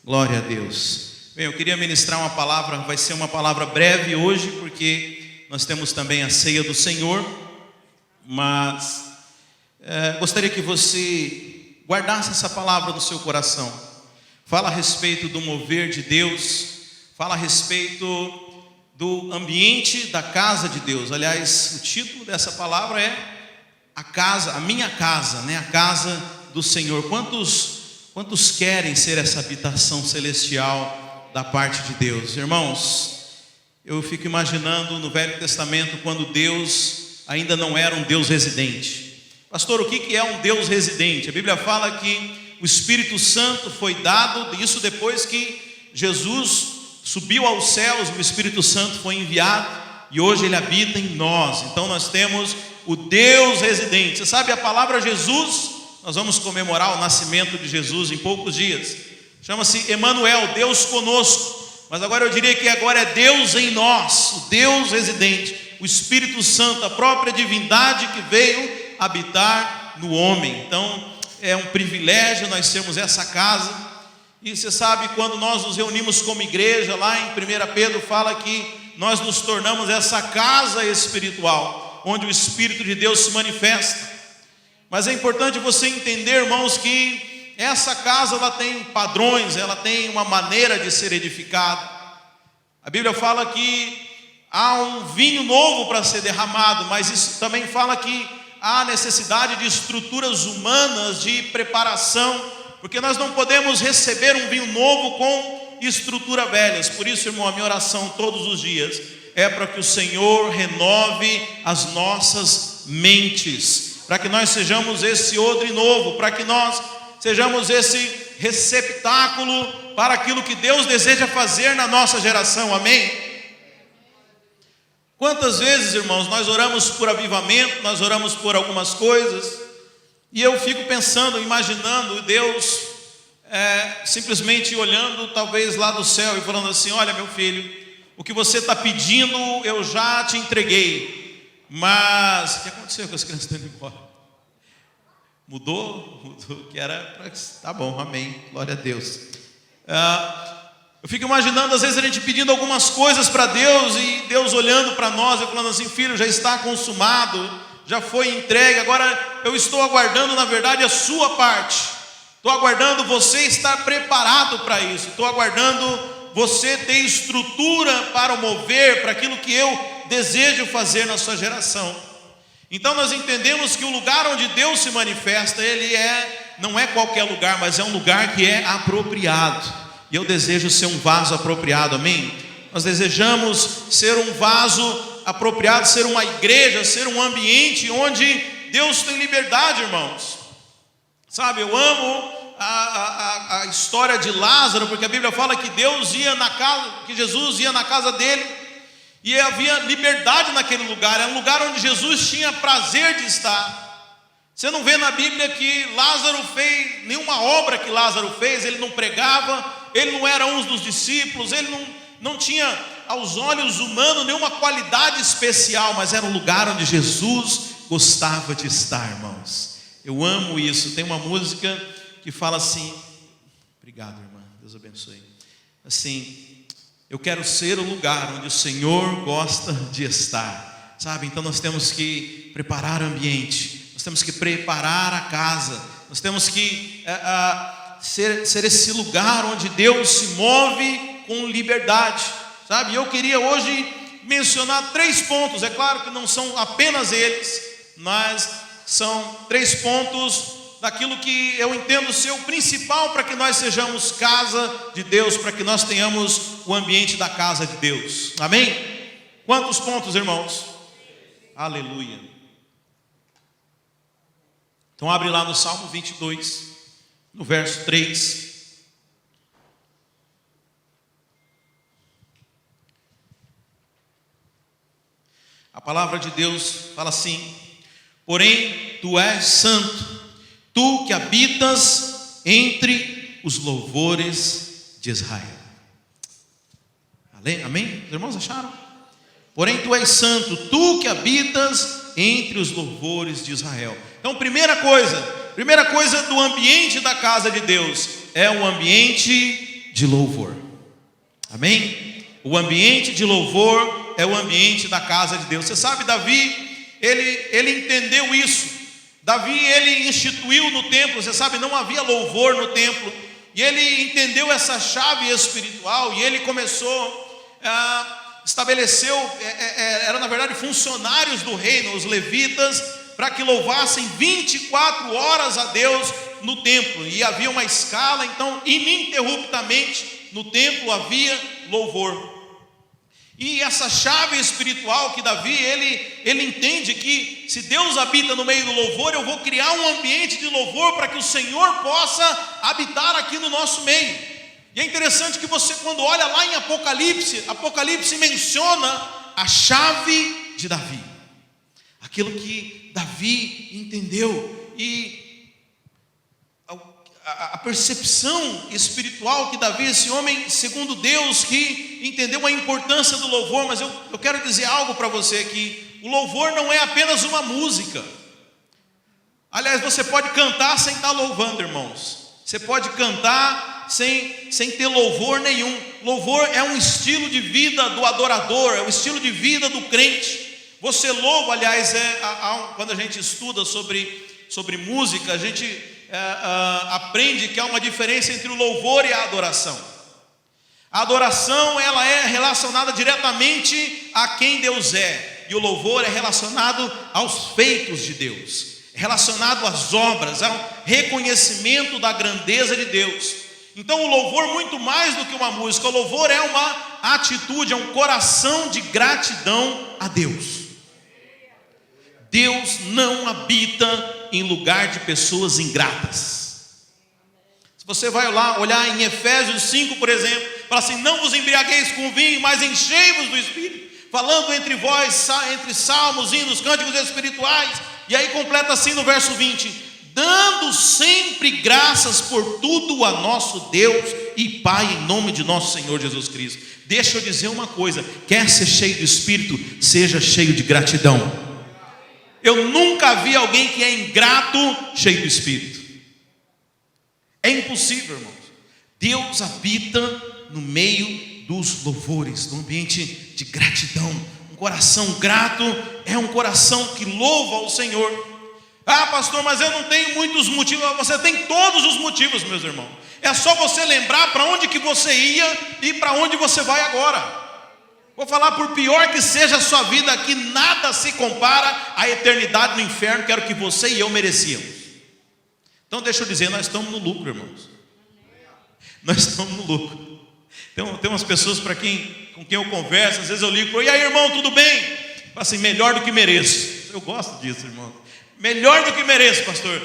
Glória a Deus. Bem, eu queria ministrar uma palavra, vai ser uma palavra breve hoje, porque nós temos também a ceia do Senhor, mas gostaria que você guardasse essa palavra no seu coração. Fala a respeito do mover de Deus, fala a respeito do ambiente da casa de Deus. Aliás, o título dessa palavra é a casa, a minha casa, né? A casa do Senhor. Quantos querem ser essa habitação celestial da parte de Deus? Irmãos, eu fico imaginando no Velho Testamento, quando Deus ainda não era um Deus residente. Pastor, o que é um Deus residente? A Bíblia fala que o Espírito Santo foi dado, isso depois que Jesus subiu aos céus, o Espírito Santo foi enviado e hoje ele habita em nós. Então nós temos o Deus residente. Você sabe, a palavra Jesus, nós vamos comemorar o nascimento de Jesus em poucos dias. Chama-se Emanuel, Deus conosco. Mas agora eu diria que agora é Deus em nós, o Deus residente, o Espírito Santo, a própria divindade que veio habitar no homem. Então é um privilégio nós termos essa casa. E você sabe, quando nós nos reunimos como igreja, lá em 1 Pedro fala que nós nos tornamos essa casa espiritual, onde o Espírito de Deus se manifesta. Mas é importante você entender, irmãos, que essa casa ela tem padrões, ela tem uma maneira de ser edificada. A Bíblia fala que há um vinho novo para ser derramado, mas isso também fala que há necessidade de estruturas humanas, de preparação, porque nós não podemos receber um vinho novo com estrutura velhas. Por isso, irmão, a minha oração todos os dias é para que o Senhor renove as nossas mentes, para que nós sejamos esse odre novo, para que nós sejamos esse receptáculo para aquilo que Deus deseja fazer na nossa geração, amém? Quantas vezes, irmãos, nós oramos por avivamento, nós oramos por algumas coisas, e eu fico pensando, imaginando Deus simplesmente olhando talvez lá do céu e falando assim: olha, meu filho, o que você está pedindo eu já te entreguei. Mas o que aconteceu com as crianças estão indo embora? Mudou, que era para... Tá bom, amém, glória a Deus. Eu fico imaginando, às vezes a gente pedindo algumas coisas para Deus, e Deus olhando para nós e falando assim: filho, já está consumado, já foi entregue, agora eu estou aguardando, na verdade, a sua parte. Estou aguardando você estar preparado para isso, estou aguardando você ter estrutura para o mover, para aquilo que eu desejo fazer na sua geração. Então nós entendemos que o lugar onde Deus se manifesta, ele não é qualquer lugar, mas é um lugar que é apropriado. E eu desejo ser um vaso apropriado, amém? Nós desejamos ser um vaso apropriado, ser uma igreja, ser um ambiente onde Deus tem liberdade, irmãos. Sabe, eu amo a história de Lázaro, porque a Bíblia fala que Jesus ia na casa dele, e havia liberdade naquele lugar. É um lugar onde Jesus tinha prazer de estar. Você não vê na Bíblia que Lázaro fez nenhuma obra que Lázaro fez. Ele não pregava, ele não era um dos discípulos, ele não tinha aos olhos humanos nenhuma qualidade especial, mas era um lugar onde Jesus gostava de estar, irmãos. Eu amo isso. Tem uma música que fala assim, obrigado, irmã, Deus abençoe, assim: eu quero ser o lugar onde o Senhor gosta de estar, sabe? Então nós temos que preparar o ambiente, nós temos que preparar a casa, nós temos que ser esse lugar onde Deus se move com liberdade, sabe? E eu queria hoje mencionar 3 pontos, é claro que não são apenas eles, mas são 3 pontos daquilo que eu entendo ser o principal para que nós sejamos casa de Deus, para que nós tenhamos o ambiente da casa de Deus, amém? Quantos pontos, irmãos? Aleluia. Então abre lá no Salmo 22, no verso 3. A palavra de Deus fala assim: porém tu és santo, tu que habitas entre os louvores de Israel. Amém? Os irmãos acharam? Porém tu és santo, tu que habitas entre os louvores de Israel. Então primeira coisa do ambiente da casa de Deus é um ambiente de louvor. Amém? O ambiente de louvor é o ambiente da casa de Deus. Você sabe, Davi, ele entendeu isso. Davi, ele instituiu no templo, você sabe, não havia louvor no templo, e ele entendeu essa chave espiritual, e ele começou estabeleceu, eram na verdade funcionários do reino, os levitas, para que louvassem 24 horas a Deus no templo, e havia uma escala, então ininterruptamente no templo havia louvor. E essa chave espiritual que Davi, ele entende que se Deus habita no meio do louvor, eu vou criar um ambiente de louvor para que o Senhor possa habitar aqui no nosso meio. E é interessante que você, quando olha lá em Apocalipse menciona a chave de Davi, aquilo que Davi entendeu, e a percepção espiritual que Davi, esse homem segundo Deus, que entendeu a importância do louvor. Mas eu quero dizer algo para você aqui: o louvor não é apenas uma música. Aliás, você pode cantar sem estar louvando, irmãos. Você pode cantar sem ter louvor nenhum. Louvor é um estilo de vida do adorador, é um estilo de vida do crente. Você louva, aliás, quando a gente estuda sobre música, a gente aprende que há uma diferença entre o louvor e a adoração. A adoração, ela é relacionada diretamente a quem Deus é, e o louvor é relacionado aos feitos de Deus, é relacionado às obras, ao reconhecimento da grandeza de Deus. Então o louvor, muito mais do que uma música, o louvor é uma atitude, é um coração de gratidão a Deus. Deus não habita em lugar de pessoas ingratas. Se você vai lá olhar em Efésios 5, por exemplo, fala assim: não vos embriagueis com vinho, mas enchei-vos do Espírito, falando entre vós, entre salmos, hinos, cânticos espirituais. E aí completa assim no verso 20: dando sempre graças por tudo a nosso Deus e Pai, em nome de nosso Senhor Jesus Cristo. Deixa eu dizer uma coisa: quer ser cheio do Espírito, seja cheio de gratidão. Eu nunca vi alguém que é ingrato cheio do Espírito. É impossível, irmãos. Deus habita no meio dos louvores, no ambiente de gratidão. Um coração grato é um coração que louva ao Senhor. Ah, pastor, mas eu não tenho muitos motivos. Você tem todos os motivos, meus irmãos. É só você lembrar para onde que você ia e para onde você vai agora. Vou falar, por pior que seja a sua vida aqui, nada se compara à eternidade no inferno, que era o que você e eu merecíamos. Então deixa eu dizer, nós estamos no lucro, irmãos. Nós estamos no lucro. Tem umas pessoas com quem eu converso, às vezes eu ligo: e aí, irmão, tudo bem? Falo assim: melhor do que mereço. Eu gosto disso, irmão. Melhor do que mereço, pastor.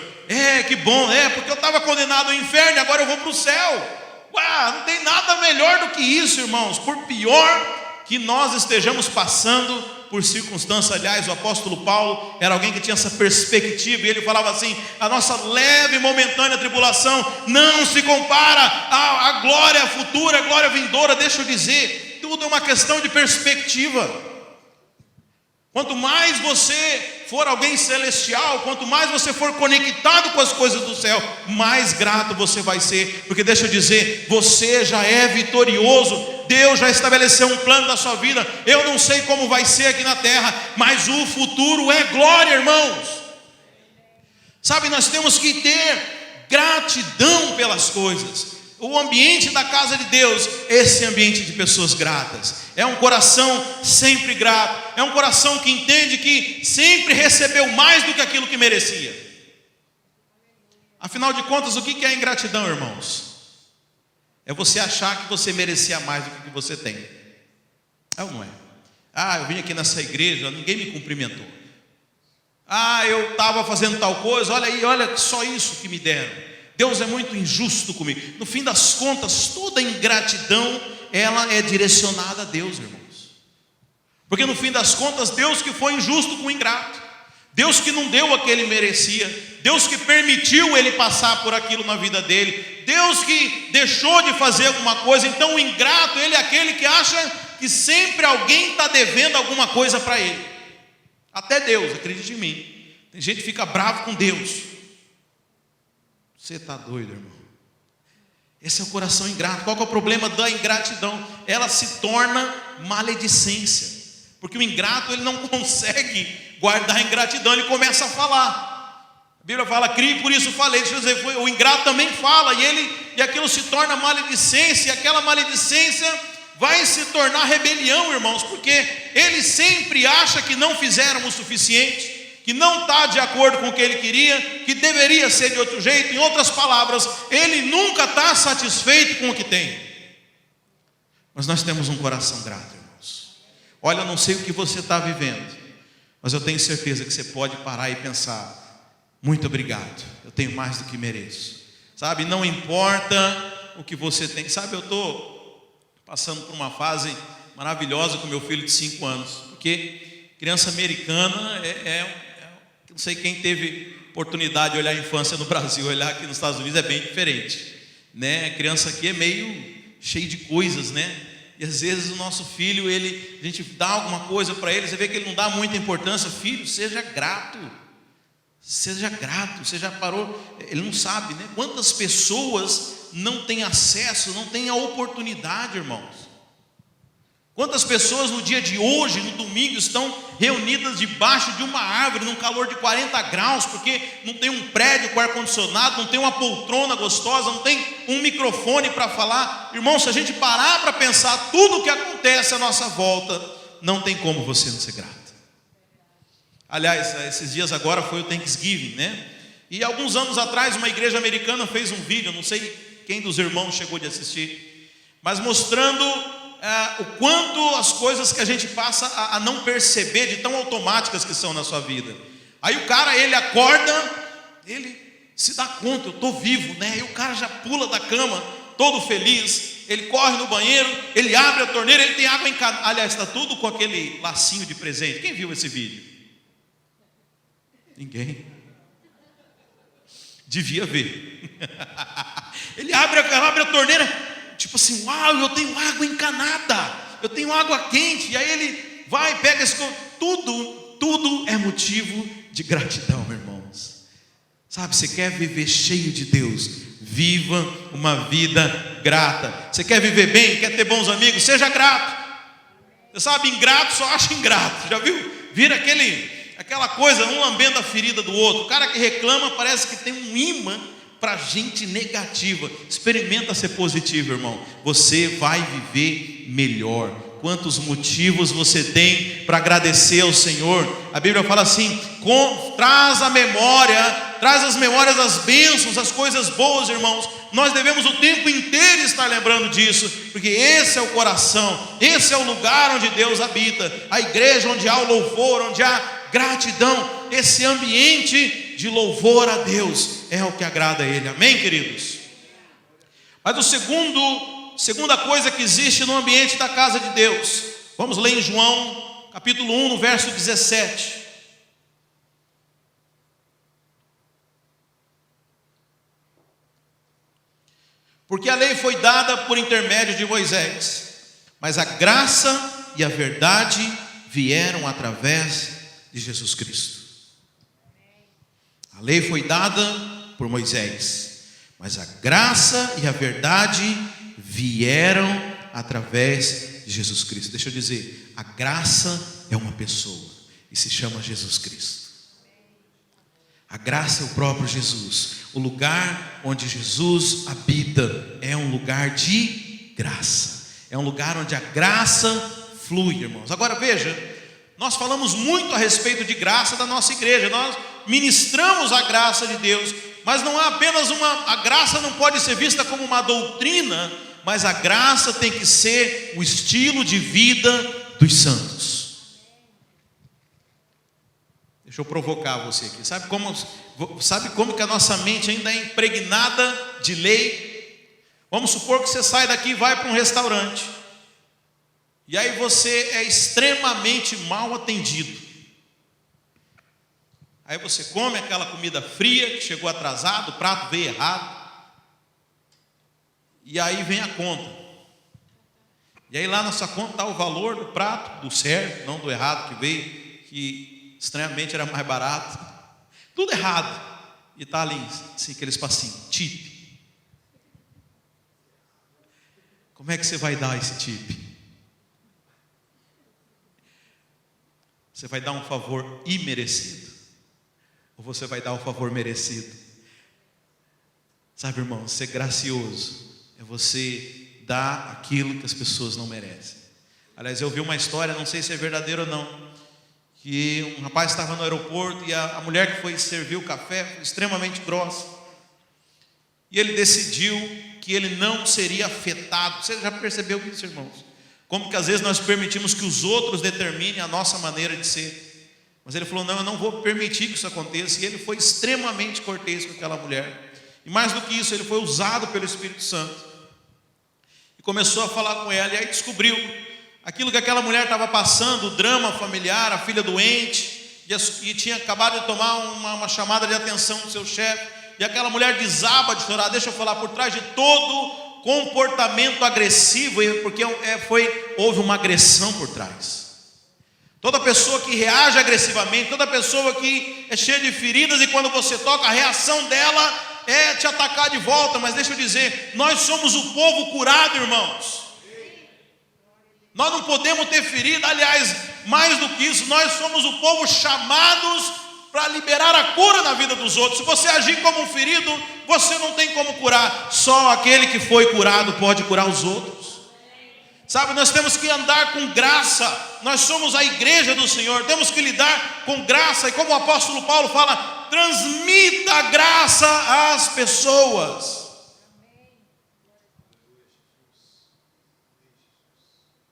Que bom, porque eu estava condenado ao inferno e agora eu vou para o céu. Não tem nada melhor do que isso, irmãos. Por pior que nós estejamos passando por circunstâncias. Aliás, o apóstolo Paulo era alguém que tinha essa perspectiva, e ele falava assim: a nossa leve e momentânea tribulação não se compara à glória futura, à glória vindoura. Deixa eu dizer, tudo é uma questão de perspectiva. Quanto mais você for alguém celestial, quanto mais você for conectado com as coisas do céu, mais grato você vai ser. Porque deixa eu dizer, você já é vitorioso. Deus já estabeleceu um plano da sua vida. Eu não sei como vai ser aqui na terra, mas o futuro é glória, irmãos. Sabe, nós temos que ter gratidão pelas coisas. O ambiente da casa de Deus, esse ambiente de pessoas gratas, é um coração sempre grato, é um coração que entende que sempre recebeu mais do que aquilo que merecia. Afinal de contas, o que é ingratidão, irmãos? É você achar que você merecia mais do que você tem. É ou não é? Eu vim aqui nessa igreja, ninguém me cumprimentou. Eu estava fazendo tal coisa, olha aí, olha só isso que me deram. Deus é muito injusto comigo. No fim das contas, toda ingratidão, ela é direcionada a Deus, irmãos. Porque no fim das contas, Deus que foi injusto com o ingrato, Deus que não deu o que ele merecia, Deus que permitiu ele passar por aquilo na vida dele, Deus que deixou de fazer alguma coisa. Então o ingrato, ele é aquele que acha que sempre alguém está devendo alguma coisa para ele. Até Deus, acredite em mim. Tem gente que fica bravo com Deus. Você está doido, irmão? Esse é o coração ingrato. Qual que é o problema da ingratidão? Ela se torna maledicência. Porque o ingrato, ele não consegue guardar a ingratidão, ele começa a falar. A Bíblia fala, crie, por isso falei. Deixa eu dizer, o ingrato também fala, e aquilo se torna maledicência, e aquela maledicência vai se tornar rebelião, irmãos, porque ele sempre acha que não fizeram o suficiente, que não está de acordo com o que ele queria, que deveria ser de outro jeito. Em outras palavras, ele nunca está satisfeito com o que tem. Mas nós temos um coração grato, irmãos. Olha, eu não sei o que você está vivendo, mas eu tenho certeza que você pode parar e pensar, muito obrigado, eu tenho mais do que mereço. Sabe, não importa o que você tem. Sabe, eu estou passando por uma fase maravilhosa com meu filho de 5 anos, porque criança americana não sei quem teve oportunidade de olhar a infância no Brasil, olhar aqui nos Estados Unidos é bem diferente, né? A criança aqui é meio cheio de coisas, né? E às vezes o nosso filho, a gente dá alguma coisa para ele, você vê que ele não dá muita importância. Filho, seja grato, você já parou? Ele não sabe, né? Quantas pessoas não têm acesso, não têm a oportunidade, irmãos? Quantas pessoas no dia de hoje, no domingo, estão reunidas debaixo de uma árvore, num calor de 40 graus, porque não tem um prédio com ar-condicionado, não tem uma poltrona gostosa, não tem um microfone para falar. Irmão, se a gente parar para pensar tudo o que acontece à nossa volta, não tem como você não ser grato. Aliás, esses dias agora foi o Thanksgiving, né? E alguns anos atrás, uma igreja americana fez um vídeo, não sei quem dos irmãos chegou de assistir, mas mostrando o quanto as coisas que a gente passa a não perceber, de tão automáticas que são na sua vida. Aí o cara, ele acorda, ele se dá conta, eu estou vivo, né? Aí o cara já pula da cama, todo feliz, ele corre no banheiro, ele abre a torneira, ele tem água encanada. Aliás, está tudo com aquele lacinho de presente. Quem viu esse vídeo? Ninguém. Devia ver. Ele abre a torneira, tipo assim, uau, eu tenho água encanada, eu tenho água quente. E aí ele vai, pega esse... Tudo é motivo de gratidão, irmãos. Sabe, você quer viver cheio de Deus, viva uma vida grata. Você quer viver bem, quer ter bons amigos, seja grato. Você sabe, ingrato só acha ingrato, já viu? Vira aquela coisa, um lambendo a ferida do outro. O cara que reclama parece que tem um imã para gente negativa. Experimenta ser positivo, irmão. Você vai viver melhor. Quantos motivos você tem para agradecer ao Senhor? A Bíblia fala assim, traz as memórias das bênçãos, as coisas boas, irmãos. Nós devemos o tempo inteiro estar lembrando disso, porque esse é o coração, esse é o lugar onde Deus habita. A igreja onde há o louvor, onde há gratidão, esse ambiente de louvor a Deus é o que agrada a Ele. Amém, queridos? Mas segunda coisa que existe no ambiente da casa de Deus, vamos ler em João capítulo 1, no verso 17. Porque a lei foi dada por intermédio de Moisés, mas a graça e a verdade vieram através de Jesus Cristo. A lei foi dada por Moisés, mas a graça e a verdade vieram através de Jesus Cristo. Deixa eu dizer, a graça é uma pessoa e se chama Jesus Cristo. A graça é o próprio Jesus. O lugar onde Jesus habita é um lugar de graça. É um lugar onde a graça flui, irmãos. Agora veja, nós falamos muito a respeito de graça da nossa igreja. Nós ministramos a graça de Deus, mas não há apenas a graça não pode ser vista como uma doutrina, mas a graça tem que ser o estilo de vida dos santos. Deixa eu provocar você aqui. Sabe como que a nossa mente ainda é impregnada de lei? Vamos supor que você sai daqui e vai para um restaurante, e aí você é extremamente mal atendido. Aí você come aquela comida fria que chegou atrasado, o prato veio errado, e aí vem a conta. E aí lá na sua conta está o valor do prato, do certo, não do errado que veio, que estranhamente era mais barato. Tudo errado. E está ali, assim, aquele espacinho, tip. Como é que você vai dar esse tip? Você vai dar um favor imerecido? Ou você vai dar um favor merecido? Sabe, irmão, ser gracioso é você dar aquilo que as pessoas não merecem. Aliás, eu vi uma história, não sei se é verdadeiro ou não, que um rapaz estava no aeroporto e a mulher que foi servir o café foi extremamente grossa. E ele decidiu que ele não seria afetado. Você já percebeu isso, irmãos? Como que às vezes nós permitimos que os outros determinem a nossa maneira de ser. Mas ele falou, não, eu não vou permitir que isso aconteça. E ele foi extremamente cortês com aquela mulher. E mais do que isso, ele foi usado pelo Espírito Santo. E começou a falar com ela, e aí descobriu aquilo que aquela mulher estava passando, o drama familiar, a filha doente, e tinha acabado de tomar uma chamada de atenção do seu chefe, e aquela mulher desaba de chorar. Deixa eu falar, por trás de todo comportamento agressivo, porque houve uma agressão por trás. Toda pessoa que reage agressivamente, toda pessoa que é cheia de feridas, e quando você toca, a reação dela é te atacar de volta. Mas deixa eu dizer, nós somos o povo curado, irmãos. Nós não podemos ter ferida. Aliás, mais do que isso, nós somos o povo chamados para liberar a cura na vida dos outros. Se você agir como um ferido, você não tem como curar. Só aquele que foi curado pode curar os outros. Sabe, nós temos que andar com graça. Nós somos a igreja do Senhor, temos que lidar com graça. E como o apóstolo Paulo fala, transmita a graça às pessoas.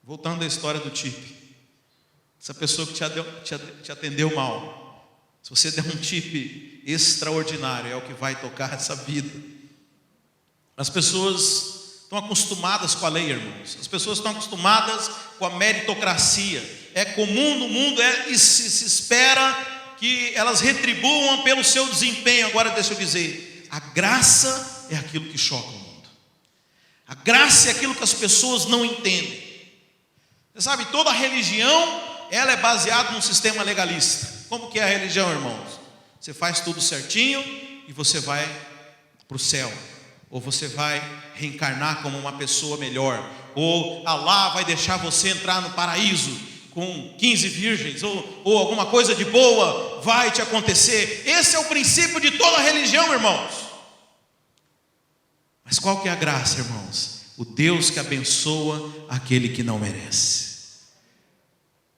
Voltando à história do tip. Essa pessoa que te atendeu mal, se você der um tip extraordinário, é o que vai tocar essa vida. As pessoas estão acostumadas com a lei, irmãos. As pessoas estão acostumadas com a meritocracia. É comum no mundo, se espera que elas retribuam pelo seu desempenho. Agora deixa eu dizer, a graça é aquilo que choca o mundo. A graça é aquilo que as pessoas não entendem. Você sabe, toda religião, ela é baseada num sistema legalista. Como que é a religião, irmãos? Você faz tudo certinho e você vai para o céu. Ou você vai reencarnar como uma pessoa melhor. Ou Allah vai deixar você entrar no paraíso com 15 virgens. Ou alguma coisa de boa vai te acontecer. Esse é o princípio de toda religião, irmãos. Mas qual que é a graça, irmãos? O Deus que abençoa aquele que não merece.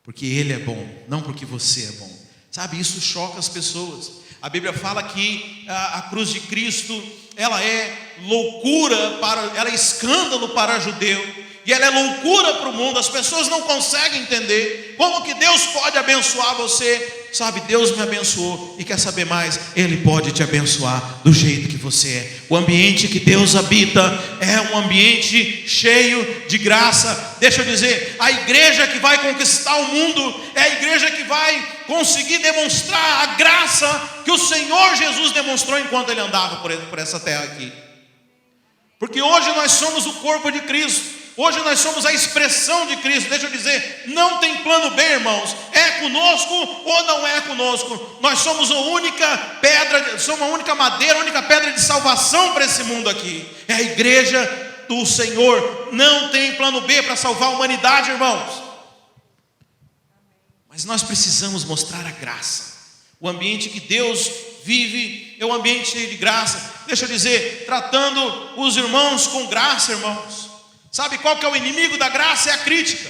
Porque Ele é bom, não porque você é bom. Sabe, isso choca as pessoas. A Bíblia fala que a cruz de Cristo, ela é loucura, ela é escândalo para judeu, e ela é loucura para o mundo. As pessoas não conseguem entender como que Deus pode abençoar você. Sabe, Deus me abençoou, e quer saber mais? Ele pode te abençoar do jeito que você é. O ambiente que Deus habita é um ambiente cheio de graça. Deixa eu dizer, a igreja que vai conquistar o mundo é a igreja que vai conseguir demonstrar a graça que o Senhor Jesus demonstrou enquanto Ele andava por essa terra aqui. Porque hoje nós somos o corpo de Cristo. Hoje nós somos a expressão de Cristo. Deixa eu dizer, não tem plano B, irmãos. É conosco ou não é conosco. Nós somos a única pedra, somos a única madeira, a única pedra de salvação para esse mundo aqui. É a igreja do Senhor. Não tem plano B para salvar a humanidade, irmãos. Mas nós precisamos mostrar a graça. O ambiente que Deus vive é um ambiente cheio de graça. Deixa eu dizer, tratando os irmãos com graça, irmãos. Sabe qual que é o inimigo da graça? É a crítica.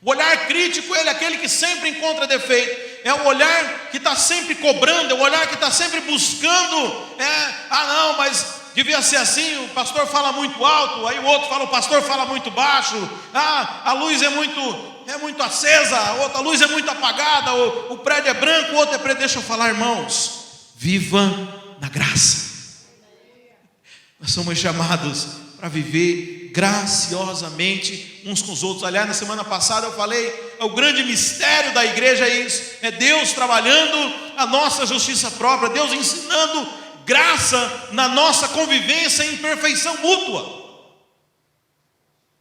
O olhar crítico, ele é aquele que sempre encontra defeito. É o olhar que está sempre cobrando, é o olhar que está sempre buscando. Não, mas devia ser assim, o pastor fala muito alto, aí o outro fala, o pastor fala muito baixo. A luz é muito acesa, a luz é muito apagada, o prédio é branco, o outro é preto. Deixa eu falar, irmãos, viva na graça. Nós somos chamados para viver graciosamente uns com os outros. Aliás, na semana passada eu falei, o grande mistério da igreja é isso, é Deus trabalhando a nossa justiça própria, Deus ensinando graça na nossa convivência em perfeição mútua.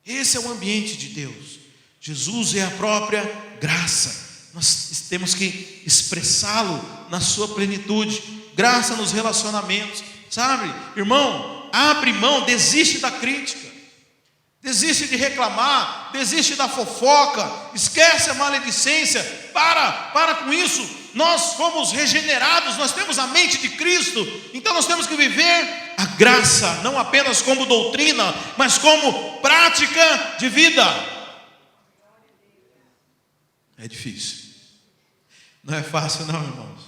Esse é o ambiente de Deus. Jesus é a própria graça. Nós temos que expressá-lo na sua plenitude. Graça nos relacionamentos. Sabe, irmão, abre mão, desiste da crítica. desiste de reclamar, desiste da fofoca, esquece a maledicência, para com isso. Nós fomos regenerados, nós temos a mente de Cristo, então nós temos que viver a graça, não apenas como doutrina, mas como prática de vida. É difícil, não é fácil não, irmãos.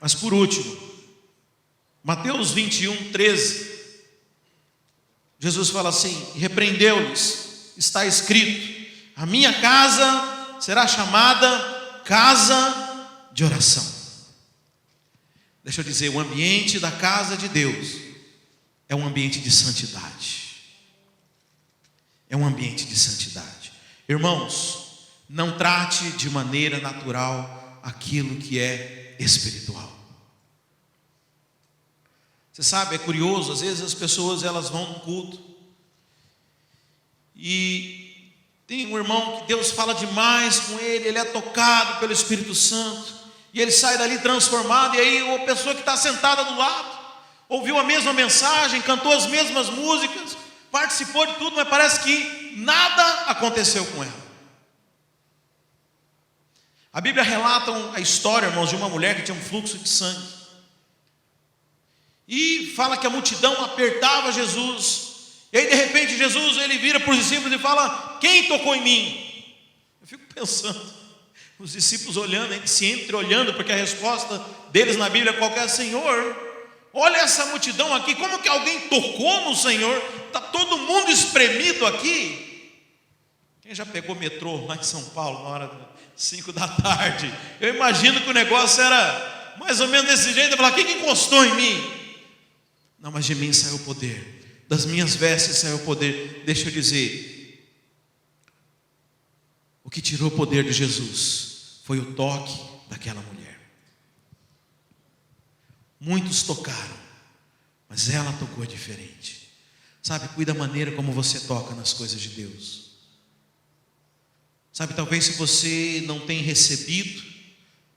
Mas por último, Mateus 21:13, Jesus fala assim: repreendeu-lhes, está escrito, a minha casa será chamada casa de oração. Deixa eu dizer, o ambiente da casa de Deus é um ambiente de santidade. É um ambiente de santidade. Irmãos, não trate de maneira natural aquilo que é espiritual. Você sabe, é curioso, às vezes as pessoas elas vão no culto e tem um irmão que Deus fala demais com ele, ele é tocado pelo Espírito Santo, e ele sai dali transformado, e aí a pessoa que está sentada do lado, ouviu a mesma mensagem, cantou as mesmas músicas, participou de tudo, mas parece que nada aconteceu com ela. A Bíblia relata a história, irmãos, de uma mulher que tinha um fluxo de sangue, e fala que a multidão apertava Jesus, e aí de repente Jesus ele vira para os discípulos e fala: quem tocou em mim? Eu fico pensando, os discípulos olhando, se entreolhando, porque a resposta deles na Bíblia é qualquer: Senhor, olha essa multidão aqui, como que alguém tocou no Senhor? Está todo mundo espremido aqui. Quem já pegou metrô lá em São Paulo na hora das 5 da tarde, eu imagino que o negócio era mais ou menos desse jeito. Eu falar: quem encostou em mim? Não, mas de mim saiu o poder, das minhas vestes saiu o poder. Deixa eu dizer, o que tirou o poder de Jesus foi o toque daquela mulher. Muitos tocaram, mas ela tocou diferente. Sabe, cuida da maneira como você toca nas coisas de Deus. Sabe, talvez se você não tem recebido,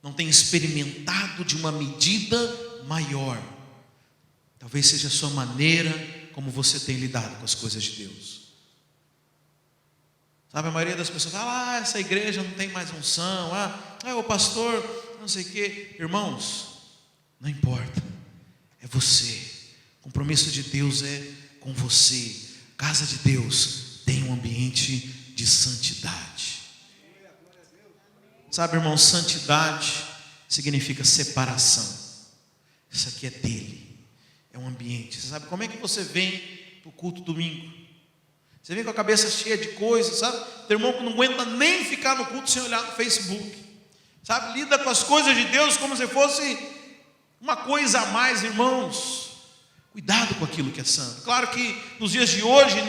não tem experimentado de uma medida maior, talvez seja a sua maneira como você tem lidado com as coisas de Deus. Sabe, a maioria das pessoas fala: essa igreja não tem mais unção, o pastor não sei o quê. Irmãos, não importa, é você. O compromisso de Deus é com você. Casa de Deus tem um ambiente de santidade. Sabe, irmão, santidade significa separação. Isso aqui é dele. É um ambiente. Você sabe como é que você vem para o culto domingo? Você vem com a cabeça cheia de coisas, sabe? Tem irmão que não aguenta nem ficar no culto sem olhar no Facebook, sabe? Lida com as coisas de Deus como se fosse uma coisa a mais. Irmãos, cuidado com aquilo que é santo. Claro que nos dias de hoje,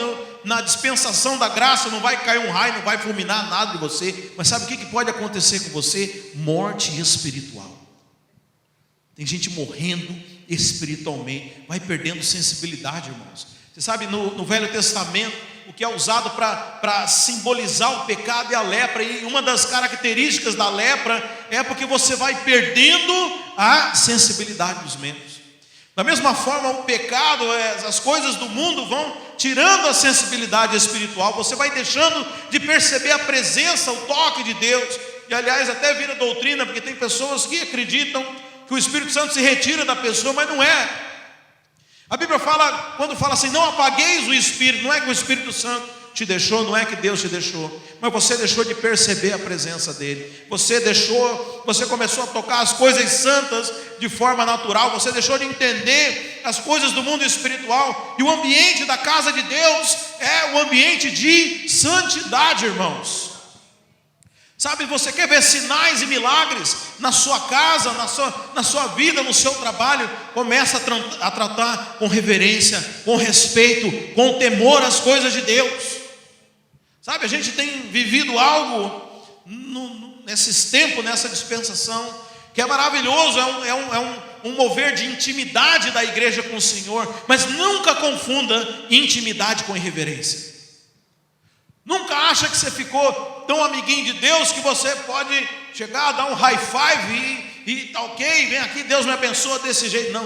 na dispensação da graça, não vai cair um raio, não vai fulminar nada de você, mas sabe o que pode acontecer com você? Morte espiritual. Tem gente morrendo espiritualmente, vai perdendo sensibilidade, irmãos. Você sabe, no Velho Testamento, o que é usado para simbolizar o pecado é a lepra, e uma das características da lepra é porque você vai perdendo a sensibilidade dos membros. Da mesma forma, o pecado, as coisas do mundo vão tirando a sensibilidade espiritual, você vai deixando de perceber a presença, o toque de Deus. E aliás, até vira doutrina, porque tem pessoas que acreditam que o Espírito Santo se retira da pessoa, mas não é. A Bíblia fala, quando fala assim: não apagueis o Espírito, não é que o Espírito Santo te deixou, não é que Deus te deixou, mas você deixou de perceber a presença dele. Você começou a tocar as coisas santas de forma natural, você deixou de entender as coisas do mundo espiritual. E o ambiente da casa de Deus é o ambiente de santidade, irmãos. Sabe, você quer ver sinais e milagres na sua casa, na sua vida, no seu trabalho? Começa a tratar com reverência, com respeito, com temor às coisas de Deus. Sabe, a gente tem vivido algo nesses tempos, nessa dispensação, que é maravilhoso, é um mover de intimidade da igreja com o Senhor, mas nunca confunda intimidade com irreverência. Nunca acha que você ficou tão amiguinho de Deus que você pode chegar, dar um high five e tá ok, vem aqui, Deus me abençoa desse jeito. Não,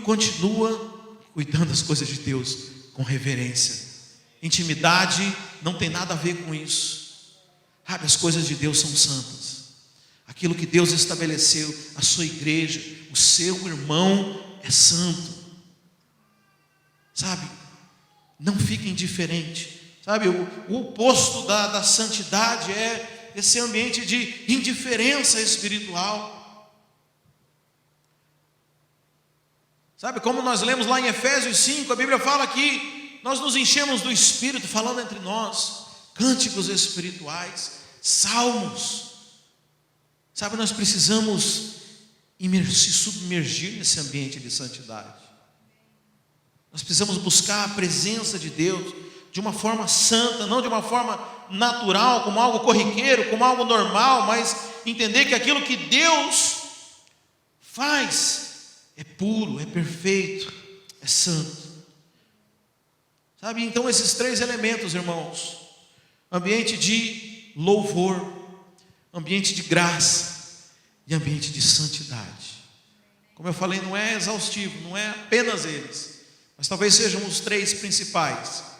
continua cuidando das coisas de Deus, com reverência. Intimidade não tem nada a ver com isso. Sabe, as coisas de Deus são santas. Aquilo que Deus estabeleceu, a sua igreja, o seu irmão é santo. Sabe, não fique indiferente. Sabe, o oposto da santidade é esse ambiente de indiferença espiritual. Sabe, como nós lemos lá em Efésios 5, a Bíblia fala que nós nos enchemos do Espírito, falando entre nós, cânticos espirituais, salmos. Sabe, nós precisamos se submergir nesse ambiente de santidade. Nós precisamos buscar a presença de Deus de uma forma santa, não de uma forma natural, como algo corriqueiro, como algo normal, mas entender que aquilo que Deus faz é puro, é perfeito, é santo. Sabe, então esses três elementos, irmãos: ambiente de louvor, ambiente de graça e ambiente de santidade. Como eu falei, não é exaustivo, não é apenas eles, mas talvez sejam os três principais.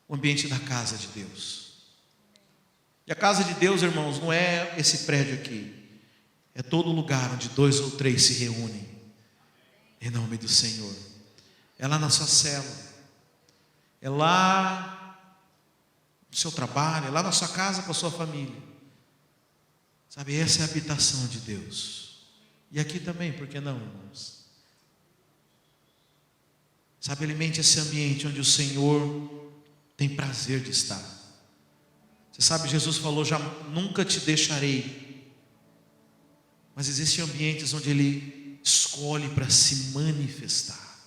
O ambiente da casa de Deus. E a casa de Deus, irmãos, não é esse prédio aqui, é todo lugar onde 2 ou 3 se reúnem em nome do Senhor. É lá na sua célula, é lá no seu trabalho, é lá na sua casa com a sua família. Sabe, essa é a habitação de Deus. E aqui também, por que não, irmãos? Sabe, alimente esse ambiente onde o Senhor tem prazer de estar. Você sabe, Jesus falou: já nunca te deixarei. Mas existem ambientes onde Ele escolhe para se manifestar,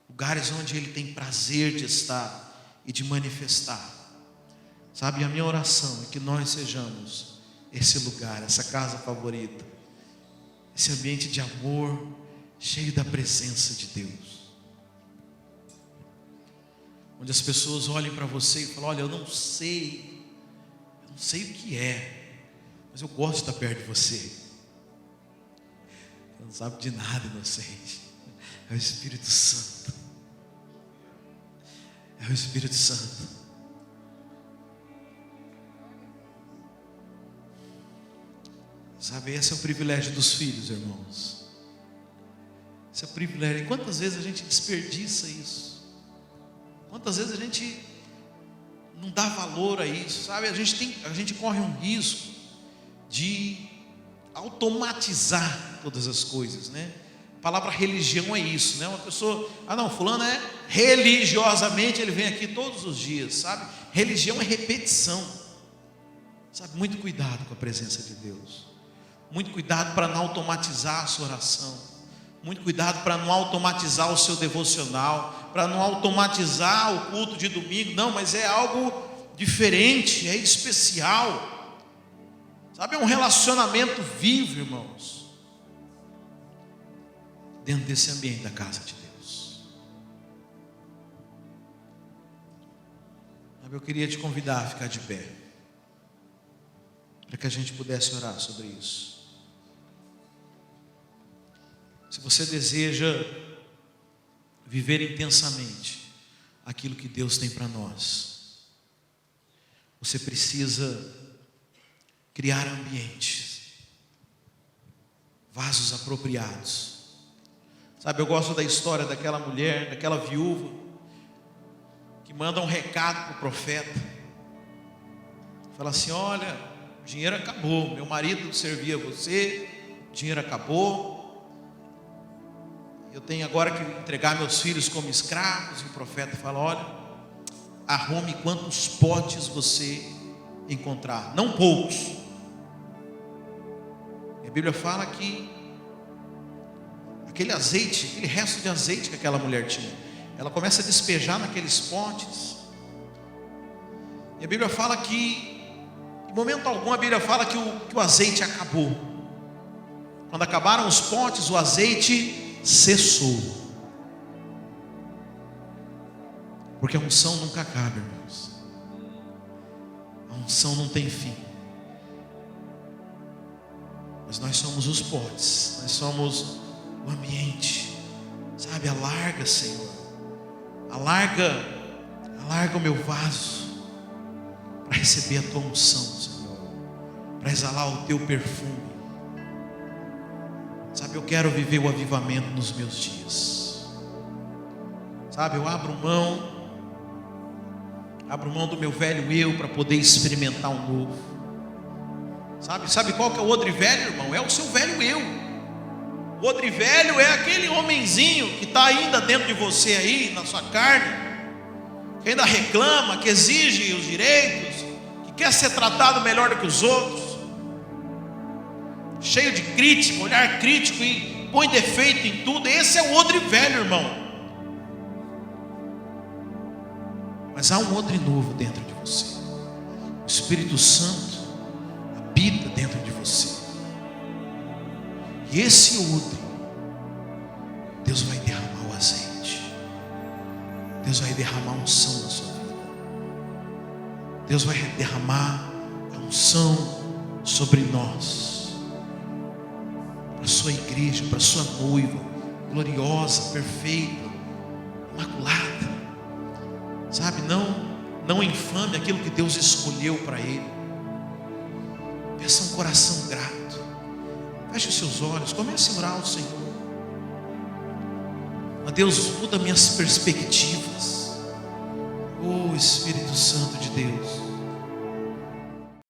lugares onde Ele tem prazer de estar e de manifestar. Sabe, a minha oração é que nós sejamos esse lugar, essa casa favorita, esse ambiente de amor, cheio da presença de Deus, onde as pessoas olhem para você e falam: olha, eu não sei o que é, mas eu gosto de estar perto de você. Você não sabe de nada, inocente. É o Espírito Santo. É o Espírito Santo. Sabe, esse é o privilégio dos filhos, irmãos. Esse é o privilégio. E quantas vezes a gente desperdiça isso? Quantas vezes a gente não dá valor a isso, sabe? A gente corre um risco de automatizar todas as coisas, né? A palavra religião é isso, né? Uma pessoa, não, fulano é religiosamente, ele vem aqui todos os dias, sabe? Religião é repetição, sabe? Muito cuidado com a presença de Deus, muito cuidado para não automatizar a sua oração, muito cuidado para não automatizar o seu devocional, para não automatizar o culto de domingo. Não, mas é algo diferente, é especial. Sabe, é um relacionamento vivo, irmãos, dentro desse ambiente da casa de Deus. Sabe, eu queria te convidar a ficar de pé, para que a gente pudesse orar sobre isso. Se você deseja viver intensamente aquilo que Deus tem para nós, você precisa criar ambientes, vasos apropriados. Sabe, eu gosto da história daquela mulher, daquela viúva, que manda um recado para o profeta. Fala assim: olha, o dinheiro acabou, meu marido servia você, o dinheiro acabou, eu tenho agora que entregar meus filhos como escravos. E o profeta fala: olha, arrume quantos potes você encontrar, não poucos. E a Bíblia fala que aquele azeite, aquele resto de azeite que aquela mulher tinha, ela começa a despejar naqueles potes. E a Bíblia fala que, em momento algum, a Bíblia fala que o azeite acabou. Quando acabaram os potes, o azeite cessou. Porque a unção nunca acaba, irmãos. A unção não tem fim. Mas nós somos os potes, nós somos o ambiente. Sabe, alarga, Senhor. Alarga o meu vaso para receber a tua unção, Senhor, para exalar o teu perfume. Sabe, eu quero viver o avivamento nos meus dias. Sabe, eu abro mão do meu velho eu para poder experimentar um novo. Sabe qual que é o odre velho, irmão? É o seu velho eu. O odre velho é aquele homenzinho que está ainda dentro de você aí, na sua carne, que ainda reclama, que exige os direitos, que quer ser tratado melhor do que os outros, cheio de crítica, olhar crítico e põe defeito em tudo. Esse é o odre velho, irmão. Mas há um odre novo dentro de você. O Espírito Santo habita dentro de você. E esse odre, Deus vai derramar o azeite. Deus vai derramar a unção na sua vida. Deus vai derramar a unção sobre nós, para a sua igreja, para a sua noiva, gloriosa, perfeita, imaculada. Sabe, não infame aquilo que Deus escolheu para ele. Peça um coração grato. Feche os seus olhos, comece a orar ao Senhor. Ó Deus, muda minhas perspectivas. Oh Espírito Santo de Deus,